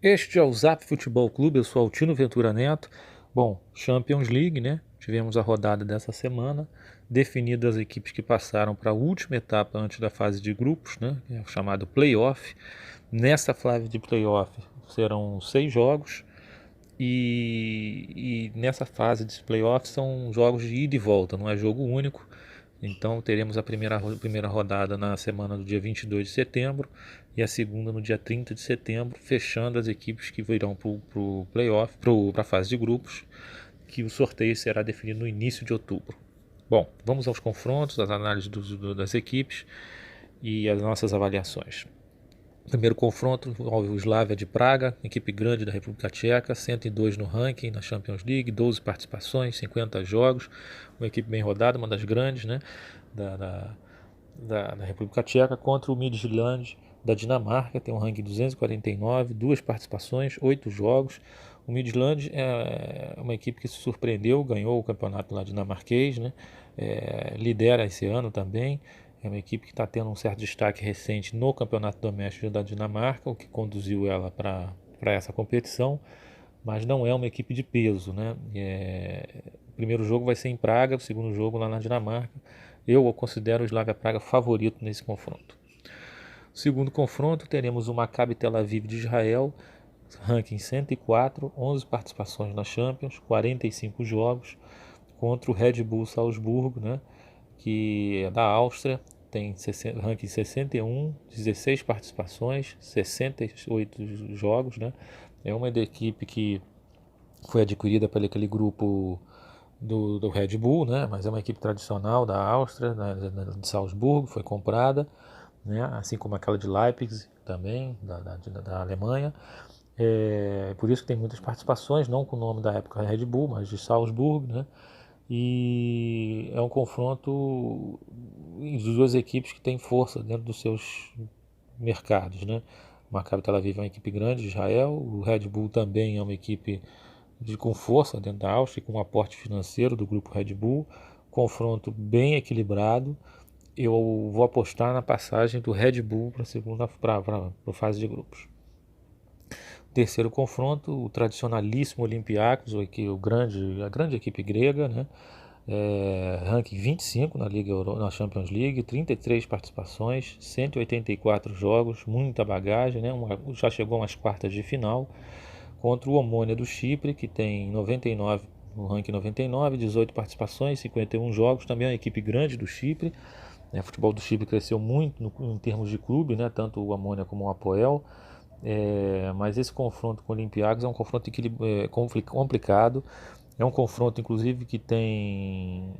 Este é o Zap Futebol Clube, eu sou Altino Ventura Neto. Bom, Champions League, né? Tivemos a rodada dessa semana, definidas as equipes que passaram para a última etapa antes da fase de grupos, né? Que é o chamado playoff. Nessa fase de playoff serão 6 jogos e nessa fase de playoff são jogos de ida e volta, não é jogo único. Então teremos a primeira rodada na semana do dia 22 de setembro e a segunda no dia 30 de setembro, fechando as equipes que virão para o playoff, para a fase de grupos, que o sorteio será definido no início de outubro. Bom, vamos aos confrontos, às análises das equipes e as nossas avaliações. O primeiro confronto envolve o Slavia de Praga, equipe grande da República Tcheca, 102 no ranking na Champions League, 12 participações, 50 jogos, uma equipe bem rodada, uma das grandes, né, da, da, da República Tcheca, contra o Midtjylland da Dinamarca, tem um ranking 249, 2 participações, 8 jogos. O Midtjylland é uma equipe que se surpreendeu, ganhou o campeonato lá dinamarquês, né, lidera esse ano também. É uma equipe que está tendo um certo destaque recente no campeonato doméstico da Dinamarca, o que conduziu ela para essa competição, mas não é uma equipe de peso, né? O primeiro jogo vai ser em Praga, o segundo jogo lá na Dinamarca. Eu considero o Slavia Praga favorito nesse confronto. Segundo confronto, teremos o Maccabi Tel Aviv de Israel, ranking 104, 11 participações na Champions, 45 jogos, contra o Red Bull Salzburgo, né? Que é da Áustria, tem ranking 61, 16 participações, 68 jogos, né? É uma da equipe que foi adquirida por aquele grupo do Red Bull, né? Mas é uma equipe tradicional da Áustria, né? De Salzburgo, foi comprada, né? Assim como aquela de Leipzig também, da Alemanha. Por isso que tem muitas participações, não com o nome da época Red Bull, mas de Salzburgo, né? E é um confronto de duas equipes que têm força dentro dos seus mercados, né? O Maccabi Tel Aviv é uma equipe grande de Israel, o Red Bull também é uma equipe com força dentro da Áustria, com um aporte financeiro do grupo Red Bull, confronto bem equilibrado. Eu vou apostar na passagem do Red Bull para a segunda para fase de grupos. Terceiro confronto, o tradicionalíssimo Olympiacos, a grande equipe grega, né? Ranking 25 na na Champions League, 33 participações, 184 jogos, muita bagagem, né? Já chegou umas quartas de final contra o Omonia do Chipre, que tem 99 no ranking 99, 18 participações, 51 jogos, também é uma equipe grande do Chipre. O futebol do Chipre cresceu muito em termos de clube, né? Tanto o Omonia como o Apoel. Mas esse confronto com o Olympiacos é um confronto complicado. É um confronto, inclusive, que tem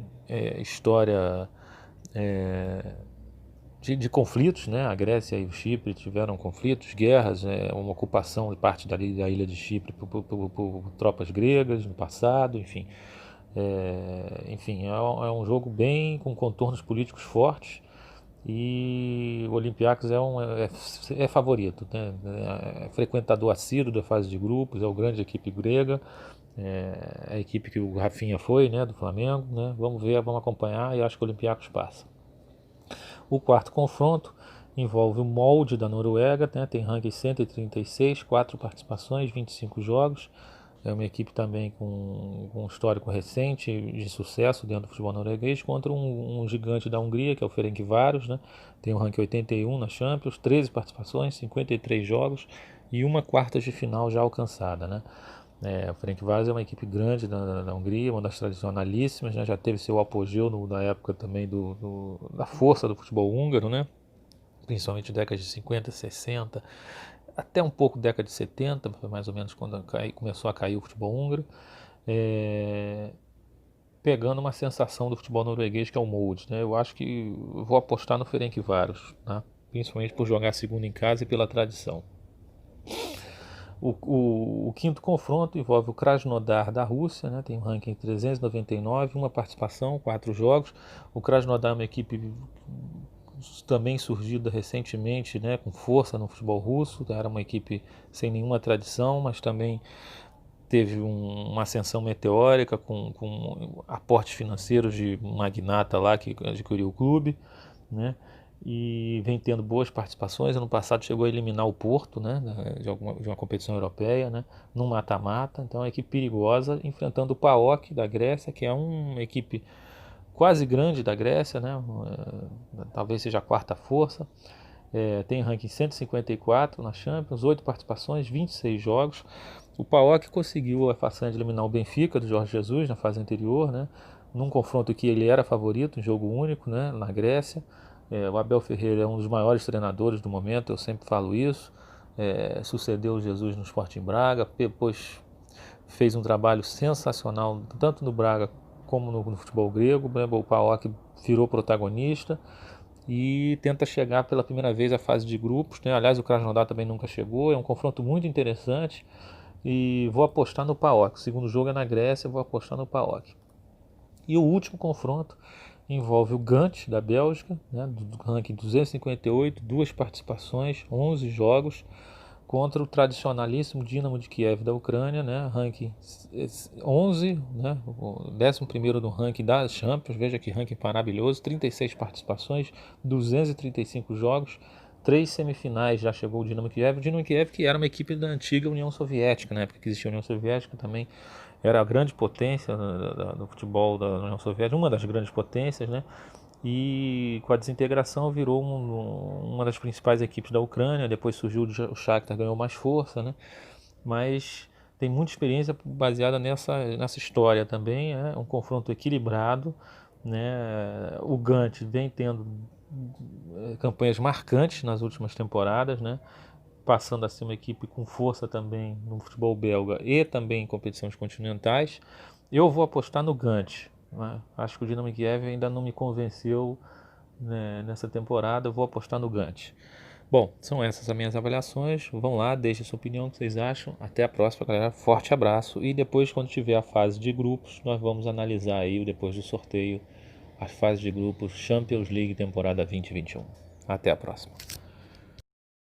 história de conflitos, né? A Grécia e o Chipre tiveram conflitos, guerras, uma ocupação de parte da ilha de Chipre por tropas gregas no passado, enfim. É um jogo bem com contornos políticos fortes e o Olympiacos é favorito, né? É frequentador assíduo da fase de grupos, é o grande equipe grega, a equipe que o Rafinha foi, né, do Flamengo, né? Vamos ver, vamos acompanhar e acho que o Olympiacos passa. O quarto confronto envolve o Molde da Noruega, né? Tem ranking 136, 4 participações, 25 jogos. É uma equipe também com um histórico recente de sucesso dentro do futebol norueguês contra um gigante da Hungria, que é o Ferencváros, né? Tem um ranking 81 na Champions, 13 participações, 53 jogos e uma quarta de final já alcançada, né? O Ferencváros é uma equipe grande da Hungria, uma das tradicionalíssimas, né? Já teve seu apogeu na época também da força do futebol húngaro, né? Principalmente décadas de 50, 60, até um pouco década de 70, foi mais ou menos quando começou a cair o futebol húngaro, pegando uma sensação do futebol norueguês que é o Molde, né? Eu acho que vou apostar no Ferencváros, né? Principalmente por jogar segundo em casa e pela tradição. O quinto confronto envolve o Krasnodar da Rússia, né? Tem um ranking 399, uma participação, 4 jogos. O Krasnodar é uma equipe também surgida recentemente, né, com força no futebol russo. Era uma equipe sem nenhuma tradição, mas também teve uma ascensão meteórica com aportes financeiros de um magnata lá que adquiriu o clube, né? e vem tendo boas participações. Ano passado chegou a eliminar o Porto, né, de uma competição europeia, né, num mata-mata. Então é uma equipe perigosa, enfrentando o PAOK da Grécia, que é uma equipe quase grande da Grécia, né, talvez seja a quarta força. Tem ranking 154 na Champions, 8 participações, 26 jogos. O PAOK conseguiu a façanha de eliminar o Benfica do Jorge Jesus na fase anterior, né, num confronto que ele era favorito, um jogo único, né, na Grécia. O Abel Ferreira é um dos maiores treinadores do momento, eu sempre falo isso. Sucedeu o Jesus no Sporting Braga, depois fez um trabalho sensacional tanto no Braga como no futebol grego. O PAOK virou protagonista e tenta chegar pela primeira vez à fase de grupos, né? Aliás, o Krasnodar também nunca chegou. É um confronto muito interessante e vou apostar no PAOK. O segundo jogo é na Grécia, vou apostar no PAOK. E o último confronto envolve o Gant da Bélgica, né, do ranking 258, duas participações, 11 jogos, contra o tradicionalíssimo Dinamo de Kiev da Ucrânia, né, ranking 11, né, o 11º no ranking da Champions. Veja que ranking maravilhoso, 36 participações, 235 jogos, 3 semifinais já chegou o Dinamo Kiev. O Dinamo Kiev, que era uma equipe da antiga União Soviética, na época que existia a União Soviética, também era a grande potência do futebol da União Soviética, uma das grandes potências, né? E com a desintegração virou uma das principais equipes da Ucrânia. Depois surgiu o Shakhtar, ganhou mais força, né? Mas tem muita experiência baseada nessa história também. É um confronto equilibrado, né? O Gant vem tendo campanhas marcantes nas últimas temporadas, né? Passando a ser uma equipe com força também no futebol belga e também em competições continentais. Eu vou apostar no Gant, né? Acho que o Dinamo Kiev ainda não me convenceu, né, nessa temporada. Eu vou apostar no Gant. Bom, são essas as minhas avaliações. Vão lá, deixem a sua opinião, o que vocês acham. Até a próxima, galera. Forte abraço. E depois, quando tiver a fase de grupos, nós vamos analisar aí, depois do sorteio, a fase de grupos Champions League temporada 2021. Até a próxima.